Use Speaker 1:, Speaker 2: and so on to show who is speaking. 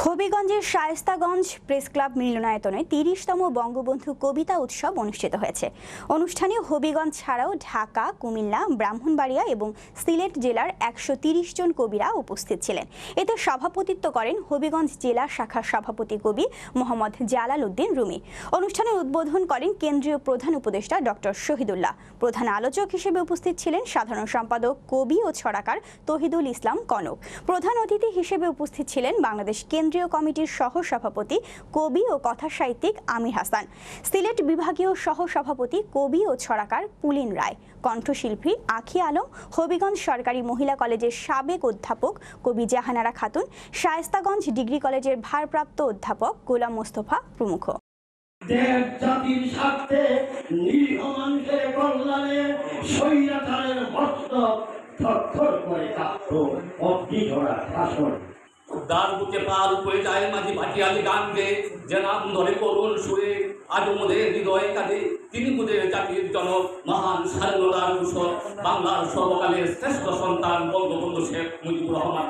Speaker 1: হবিগঞ্জের Shayestaganj press club মিলনায়তনে ৩০তম বঙ্গবন্ধু কবিতা উৎসব অনুষ্ঠিত হয়েছে। অনুষ্ঠানে হবিগঞ্জ ছাড়াও ঢাকা, কুমিল্লা, ব্রাহ্মণবাড়িয়া এবং সিলেট জেলার ১৩০ জন কবিরা উপস্থিত ছিলেন। এতে সভাপতিত্ব করেন হবিগঞ্জ জেলা শাখার সভাপতি কবি মোহাম্মদ জালাল উদ্দিন রুমি। অনুষ্ঠানের উদ্বোধন করেন কেন্দ্রীয় প্রধান উপদেষ্টা ডক্টর শহীদুল্লাহ। প্রধান আলোচক হিসেবে উপস্থিত ছিলেন সাধারণ সম্পাদক, কবি ও ছড়াকার তহিদুল ইসলাম কনক। প্রধান অতিথি হিসেবে উপস্থিত ছিলেন বাংলাদেশ কেন্দ্রীয় কমিটির সহ সভাপতি, কবি ও কথা সাহিত্যিক আমির হাসান, সিলেট বিভাগীয় সহ সভাপতি, কবি ও ছড়াকার পুলিন রায়, কণ্ঠশিল্পী আখি আলম, হবিগঞ্জ সরকারি মহিলা কলেজের সাবেক অধ্যাপক কবি জাহানারা খাতুন, শায়েস্তাগঞ্জ ডিগ্রি কলেজের ভারপ্রাপ্ত অধ্যাপক গোলাম মোস্তফা প্রমুখ।
Speaker 2: জাতির স্বার্থে নিরীহ মানুষের কল্যাণে স্বৈরাচারের মস্তক থরথর করে কাঁপত অগ্নিঝরা শাসন।
Speaker 3: দার বুকে পাল উপরে যায় মাঝি ভাটিয়ালি গান গে, যে নাম ধরে করুণ সুরে আজ মোদের হৃদয়ে কাঁদে। তিনি মোদের জাতির জনক, মহান স্বাধীনতার ঘোষক, বাংলার সর্বকালের শ্রেষ্ঠ সন্তান বঙ্গবন্ধু শেখ মুজিবুর রহমান।